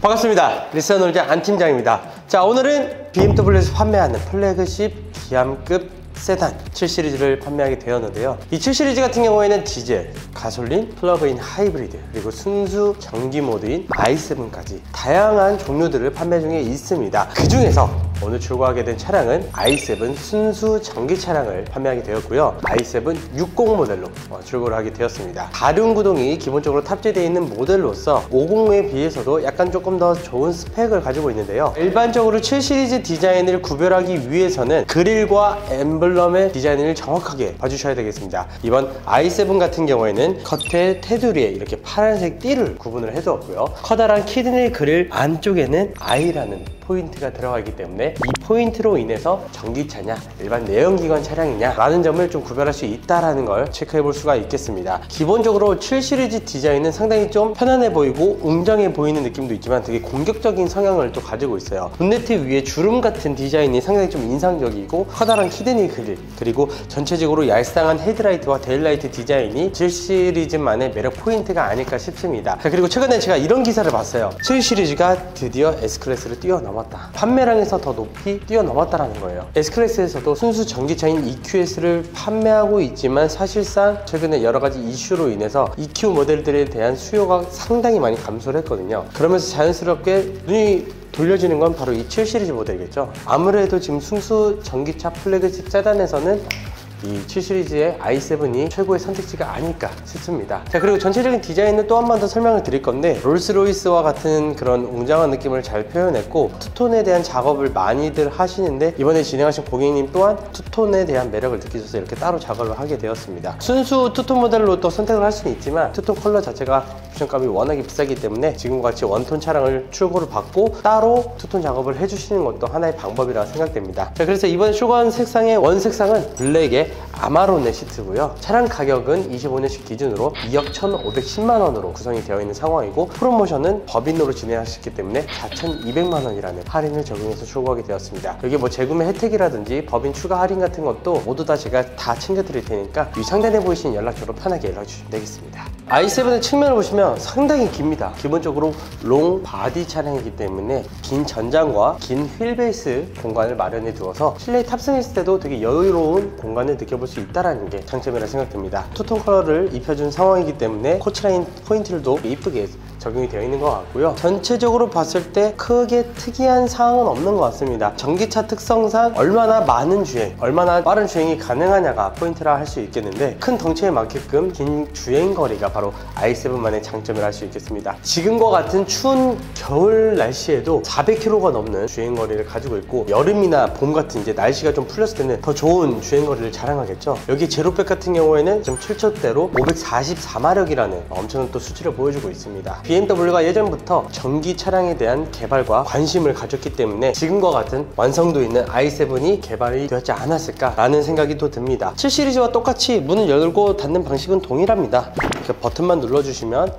반갑습니다. 리서놀자 안 팀장입니다. 자, 오늘은 BMW에서 판매하는 플래그십 기암급 세단 7시리즈를 판매하게 되었는데요. 이 7시리즈 같은 경우에는 디젤, 가솔린, 플러그인 하이브리드, 그리고 순수 전기 모드인 i7까지 다양한 종류들을 판매 중에 있습니다. 그 중에서 오늘 출고하게 된 차량은 i7 순수 전기 차량을 판매하게 되었고요. i7 60 모델로 출고를 하게 되었습니다. 다륜 구동이 기본적으로 탑재되어 있는 모델로서 50에 비해서도 약간 조금 더 좋은 스펙을 가지고 있는데요. 일반적으로 7시리즈 디자인을 구별하기 위해서는 그릴과 엠블럼의 디자인을 정확하게 봐주셔야 되겠습니다. 이번 i7 같은 경우에는 겉에 테두리에 이렇게 파란색 띠를 구분을 해두었고요. 커다란 키드니 그릴 안쪽에는 i라는 포인트가 들어가 있기 때문에 이 포인트로 인해서 전기차냐 일반 내연기관 차량이냐 라는 점을 좀 구별할 수 있다는 걸 체크해 볼 수가 있겠습니다. 기본적으로 7시리즈 디자인은 상당히 좀 편안해 보이고 웅장해 보이는 느낌도 있지만 되게 공격적인 성향을 또 가지고 있어요. 본네트 위에 주름 같은 디자인이 상당히 좀 인상적이고 커다란 키드니 그릴, 그리고 전체적으로 얄쌍한 헤드라이트와 테일라이트 디자인이 7시리즈만의 매력 포인트가 아닐까 싶습니다. 자, 그리고 최근에 제가 이런 기사를 봤어요. 7시리즈가 드디어 S클래스를 뛰어넘었다. 판매량에서 더 높이 뛰어넘었다라는 거예요. S클래스에서도 순수 전기차인 EQS를 판매하고 있지만 사실상 최근에 여러가지 이슈로 인해서 EQ 모델들에 대한 수요가 상당히 많이 감소를 했거든요. 그러면서 자연스럽게 눈이 돌려지는 건 바로 이 7시리즈 모델이겠죠. 아무래도 지금 순수 전기차 플래그십 세단에서는 이 7시리즈의 i7이 최고의 선택지가 아닐까 싶습니다. 자, 그리고 전체적인 디자인은 또 한 번 더 설명을 드릴 건데, 롤스로이스와 같은 그런 웅장한 느낌을 잘 표현했고 투톤에 대한 작업을 많이들 하시는데 이번에 진행하신 고객님 또한 투톤에 대한 매력을 느끼셔서 이렇게 따로 작업을 하게 되었습니다. 순수 투톤 모델로 또 선택을 할 수는 있지만 투톤 컬러 자체가 옵션값이 워낙에 비싸기 때문에 지금과 같이 원톤 차량을 출고를 받고 따로 투톤 작업을 해주시는 것도 하나의 방법이라 생각됩니다. 자, 그래서 이번 쇼건 색상의 원색상은 블랙에 아마론의 시트고요. 차량 가격은 25년식 기준으로 2억 1,510만 원으로 구성이 되어 있는 상황이고, 프로모션은 법인으로 진행하셨기 때문에 4,200만 원이라는 할인을 적용해서 출고하게 되었습니다. 여기 뭐 재구매 혜택이라든지 법인 추가 할인 같은 것도 모두 다 제가 다 챙겨드릴 테니까 이 상단에 보이시는 연락처로 편하게 연락 주시면 되겠습니다. i7의 측면을 보시면 상당히 깁니다. 기본적으로 롱 바디 차량이기 때문에 긴 전장과 긴 휠베이스 공간을 마련해 두어서 실내에 탑승했을 때도 되게 여유로운 공간을 느껴볼 수 있다는 게 장점이라 생각됩니다. 투톤 컬러를 입혀준 상황이기 때문에 코치라인 포인트들도 이쁘게 적용이 되어 있는 것 같고요. 전체적으로 봤을 때 크게 특이한 사항은 없는 것 같습니다. 전기차 특성상 얼마나 많은 주행, 얼마나 빠른 주행이 가능하냐가 포인트라 할 수 있겠는데, 큰 덩치에 맞게끔 긴 주행거리가 바로 i7만의 장점이라 할 수 있겠습니다. 지금과 같은 추운 겨울 날씨에도 400km가 넘는 주행거리를 가지고 있고, 여름이나 봄 같은 이제 날씨가 좀 풀렸을 때는 더 좋은 주행거리를 자랑하겠죠. 여기 제로백 같은 경우에는 지금 7척대로 544마력이라는 엄청난 또 수치를 보여주고 있습니다. BMW가 예전부터 전기 차량에 대한 개발과 관심을 가졌기 때문에 지금과 같은 완성도 있는 i7이 개발이 되었지 않았을까라는 생각이 또 듭니다. 7시리즈와 똑같이 문을 열고 닫는 방식은 동일합니다. 이렇게 버튼만 눌러주시면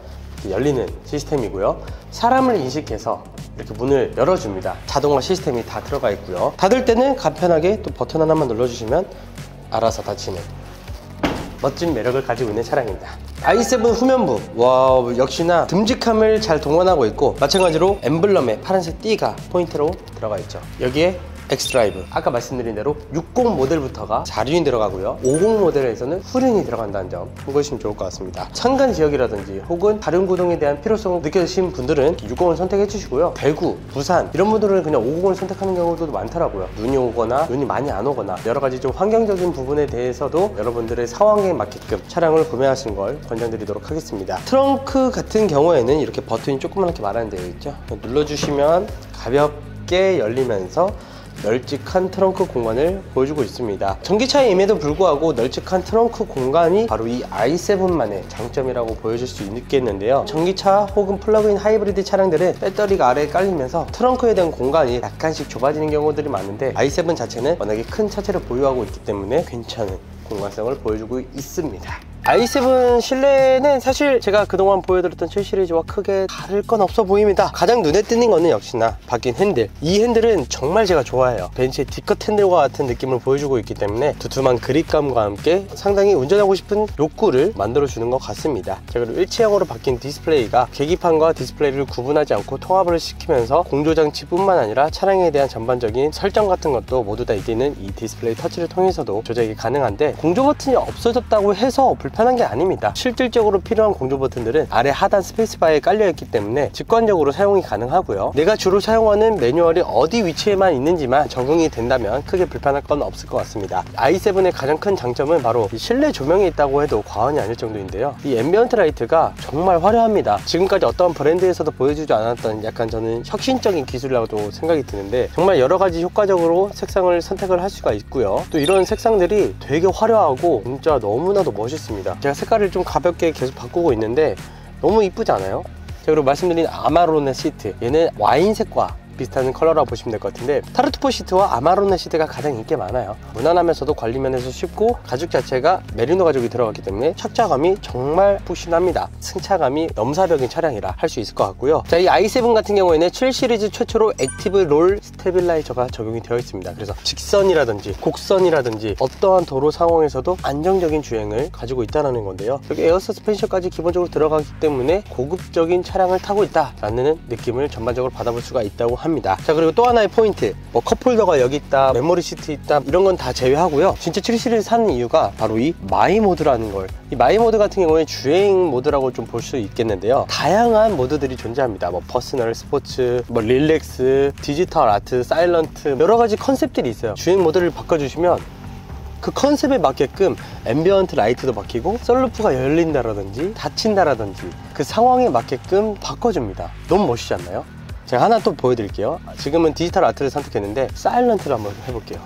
열리는 시스템이고요. 사람을 인식해서 이렇게 문을 열어줍니다. 자동화 시스템이 다 들어가 있고요. 닫을 때는 간편하게 또 버튼 하나만 눌러주시면 알아서 닫히는 멋진 매력을 가지고 있는 차량입니다. i7 후면부, 와, 역시나 듬직함을 잘 동원하고 있고, 마찬가지로 엠블럼에 파란색 띠가 포인트로 들어가 있죠. 여기에 엑스드라이브, 아까 말씀드린 대로 60 모델부터가 4륜이 들어가고요. 50 모델에서는 후륜이 들어간다는 점 참고하시면 좋을 것 같습니다. 산간 지역이라든지 혹은 다륜 구동에 대한 필요성을 느껴지신 분들은 60을 선택해 주시고요. 대구, 부산 이런 분들은 그냥 50을 선택하는 경우도 많더라고요. 눈이 오거나 눈이 많이 안 오거나 여러 가지 좀 환경적인 부분에 대해서도 여러분들의 상황에 맞게끔 차량을 구매하시는 걸 권장드리도록 하겠습니다. 트렁크 같은 경우에는 이렇게 버튼이 조그맣게 마련되어 있죠. 눌러주시면 가볍게 열리면서 널찍한 트렁크 공간을 보여주고 있습니다. 전기차임에도 불구하고 널찍한 트렁크 공간이 바로 이 i7만의 장점이라고 보여줄 수 있겠는데요. 전기차 혹은 플러그인 하이브리드 차량들은 배터리가 아래에 깔리면서 트렁크에 대한 공간이 약간씩 좁아지는 경우들이 많은데, i7 자체는 워낙에 큰 차체를 보유하고 있기 때문에 괜찮은 공간성을 보여주고 있습니다. i7 실내는 사실 제가 그동안 보여드렸던 7 시리즈와 크게 다를 건 없어 보입니다. 가장 눈에 띄는 거는 역시나 바뀐 핸들. 이 핸들은 정말 제가 좋아해요. 벤츠의 D컷 핸들과 같은 느낌을 보여주고 있기 때문에 두툼한 그립감과 함께 상당히 운전하고 싶은 욕구를 만들어주는 것 같습니다. 자, 그리고 일체형으로 바뀐 디스플레이가 계기판과 디스플레이를 구분하지 않고 통합을 시키면서 공조장치뿐만 아니라 차량에 대한 전반적인 설정 같은 것도 모두 다 이제는 이 디스플레이 터치를 통해서도 조작이 가능한데, 공조 버튼이 없어졌다고 해서 불편한 게 아닙니다. 실질적으로 필요한 공조 버튼들은 아래 하단 스페이스바에 깔려있기 때문에 직관적으로 사용이 가능하고요. 내가 주로 사용하는 매뉴얼이 어디 위치에만 있는지만 적응이 된다면 크게 불편할 건 없을 것 같습니다. i7의 가장 큰 장점은 바로 이 실내 조명이 있다고 해도 과언이 아닐 정도인데요. 이 앰비언트 라이트가 정말 화려합니다. 지금까지 어떤 브랜드에서도 보여주지 않았던 약간 저는 혁신적인 기술이라고 생각이 드는데, 정말 여러 가지 효과적으로 색상을 선택을 할 수가 있고요. 또 이런 색상들이 되게 화려하고 진짜 너무나도 멋있습니다. 제가 색깔을 좀 가볍게 계속 바꾸고 있는데 너무 이쁘지 않아요? 자, 그리고 말씀드린 아마로네 시트, 얘는 와인색과 비슷한 컬러라고 보시면 될 것 같은데, 타르투포 시트와 아마로네 시트가 가장 인기 많아요. 무난하면서도 관리면에서 쉽고, 가죽 자체가 메리노 가죽이 들어갔기 때문에 착자감이 정말 푹신합니다. 승차감이 넘사벽인 차량이라 할 수 있을 것 같고요. 자, 이 i7 같은 경우에는 7 시리즈 최초로 액티브 롤 스테빌라이저가 적용이 되어 있습니다. 그래서 직선이라든지 곡선이라든지 어떠한 도로 상황에서도 안정적인 주행을 가지고 있다는 건데요. 여기 에어 서스펜션까지 기본적으로 들어가기 때문에 고급적인 차량을 타고 있다라는 느낌을 전반적으로 받아볼 수가 있다고 합니다. 자, 그리고 또 하나의 포인트, 뭐 컵홀더가 여기 있다, 메모리 시트 있다, 이런 건 다 제외하고요. 진짜 7 시리즈 사는 이유가 바로 이 마이 모드라는 걸. 이 마이 모드 같은 경우에 주행 모드라고 좀 볼 수 있겠는데요. 다양한 모드들이 존재합니다. 뭐 퍼스널, 스포츠, 뭐 릴렉스, 디지털 아트, 사일런트, 여러 가지 컨셉들이 있어요. 주행 모드를 바꿔주시면 그 컨셉에 맞게끔 앰비언트 라이트도 바뀌고, 썬루프가 열린다라든지 닫힌다라든지 그 상황에 맞게끔 바꿔줍니다. 너무 멋있지 않나요? 제가 하나 또 보여드릴게요. 지금은 디지털 아트를 선택했는데 사일런트를 한번 해볼게요.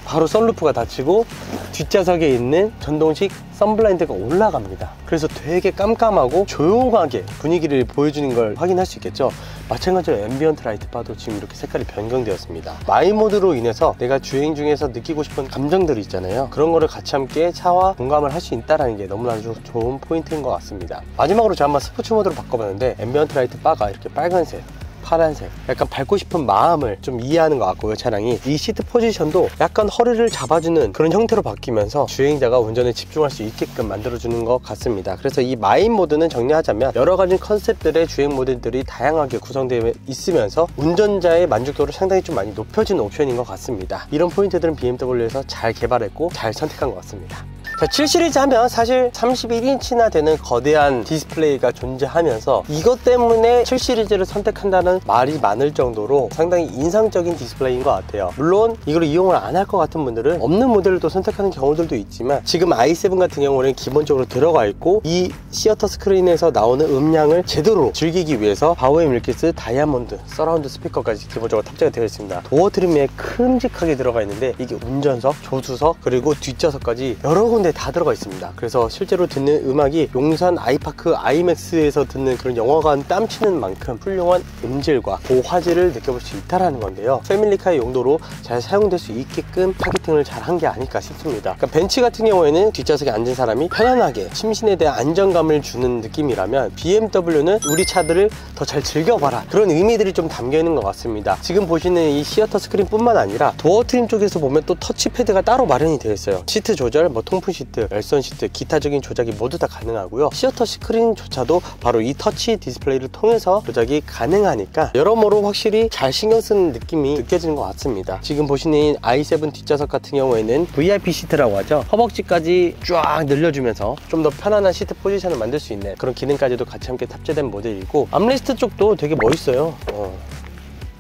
바로 썬루프가 닫히고 뒷좌석에 있는 전동식 선블라인드가 올라갑니다. 그래서 되게 깜깜하고 조용하게 분위기를 보여주는 걸 확인할 수 있겠죠. 마찬가지로 앰비언트 라이트 봐도 지금 이렇게 색깔이 변경되었습니다. 마이 모드로 인해서 내가 주행 중에서 느끼고 싶은 감정들이 있잖아요. 그런 거를 같이 함께 차와 공감을 할 수 있다는 게 너무나 좋은 포인트인 것 같습니다. 마지막으로 제가 한번 스포츠 모드로 바꿔봤는데, 앰비언트 라이트 바가 이렇게 빨간색, 파란색, 약간 밟고 싶은 마음을 좀 이해하는 것 같고요. 차량이 이 시트 포지션도 약간 허리를 잡아주는 그런 형태로 바뀌면서 주행자가 운전에 집중할 수 있게끔 만들어주는 것 같습니다. 그래서 이 마인 모드는 정리하자면 여러 가지 컨셉들의 주행 모델들이 다양하게 구성되어 있으면서 운전자의 만족도를 상당히 좀 많이 높여주는 옵션인 것 같습니다. 이런 포인트들은 BMW에서 잘 개발했고 잘 선택한 것 같습니다. 자, 7 시리즈 하면 사실 31인치나 되는 거대한 디스플레이가 존재하면서 이것 때문에 7 시리즈를 선택한다는 말이 많을 정도로 상당히 인상적인 디스플레이인 것 같아요. 물론 이걸 이용을 안 할 것 같은 분들은 없는 모델을 또 선택하는 경우들도 있지만, 지금 i7 같은 경우는 기본적으로 들어가 있고, 이 시어터 스크린에서 나오는 음량을 제대로 즐기기 위해서 바오의 밀키스 다이아몬드 서라운드 스피커까지 기본적으로 탑재가 되어 있습니다. 도어 트림에 큼직하게 들어가 있는데, 이게 운전석, 조수석, 그리고 뒷좌석까지 여러 군데 다 들어가 있습니다. 그래서 실제로 듣는 음악이 용산 아이파크 아이맥스에서 듣는 그런 영화관 땀치는 만큼 훌륭한 음질과 고화질을 느껴볼 수 있다는 건데요. 패밀리카의 용도로 잘 사용될 수 있게끔 타겟팅을 잘 한 게 아닐까 싶습니다. 그러니까 벤츠 같은 경우에는 뒷좌석에 앉은 사람이 편안하게 심신에 대한 안정감을 주는 느낌이라면, BMW는 우리 차들을 더 잘 즐겨봐라, 그런 의미들이 좀 담겨 있는 것 같습니다. 지금 보시는 이 시어터 스크린 뿐만 아니라 도어 트림 쪽에서 보면 또 터치패드가 따로 마련이 되어 있어요. 시트 조절, 뭐 통풍 시트, 열선 시트, 기타적인 조작이 모두 다 가능하고요. 시어터 스크린조차도 바로 이 터치 디스플레이를 통해서 조작이 가능하니까 여러모로 확실히 잘 신경 쓰는 느낌이 느껴지는 것 같습니다. 지금 보시는 i7 뒷좌석 같은 경우에는 VIP 시트라고 하죠. 허벅지까지 쫙 늘려주면서 좀 더 편안한 시트 포지션을 만들 수 있는 그런 기능까지도 같이 함께 탑재된 모델이고, 암레스트 쪽도 되게 멋있어요.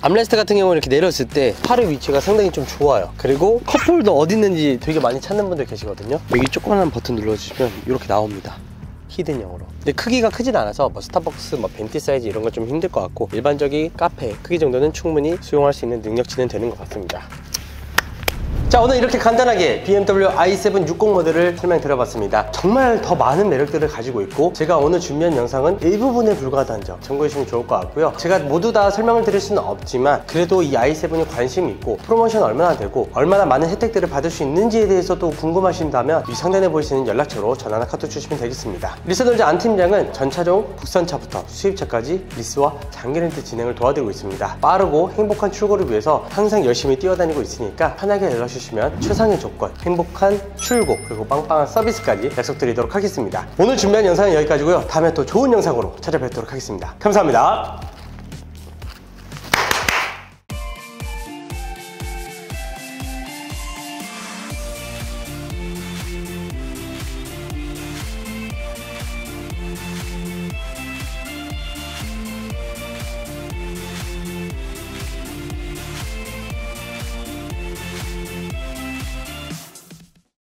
암레스트 같은 경우는 이렇게 내렸을 때 팔의 위치가 상당히 좀 좋아요. 그리고 컵홀더 어디 있는지 되게 많이 찾는 분들 계시거든요. 여기 조그만한 버튼 눌러주시면 이렇게 나옵니다. 히든형으로. 근데 크기가 크진 않아서 뭐 스타벅스, 뭐 벤티 사이즈 이런 건 좀 힘들 것 같고, 일반적인 카페 크기 정도는 충분히 수용할 수 있는 능력치는 되는 것 같습니다. 자, 오늘 이렇게 간단하게 BMW i7 60 모델을 설명드려봤습니다. 정말 더 많은 매력들을 가지고 있고 제가 오늘 준비한 영상은 일부분에 불과하다는 점 참고해주시면 좋을 것 같고요. 제가 모두 다 설명을 드릴 수는 없지만 그래도 이 i7이 관심이 있고 프로모션 얼마나 되고 얼마나 많은 혜택들을 받을 수 있는지에 대해서 또 궁금하신다면 이 상단에 보이시는 연락처로 전화나 카톡 주시면 되겠습니다. 리서널즈 안 팀장은 전차종 국산차부터 수입차까지 리스와 장기 렌트 진행을 도와드리고 있습니다. 빠르고 행복한 출고를 위해서 항상 열심히 뛰어다니고 있으니까 편하게 연락 주시면 최상의 조건, 행복한 출고, 그리고 빵빵한 서비스까지 약속드리도록 하겠습니다. 오늘 준비한 영상은 여기까지고요. 다음에 또 좋은 영상으로 찾아뵙도록 하겠습니다. 감사합니다.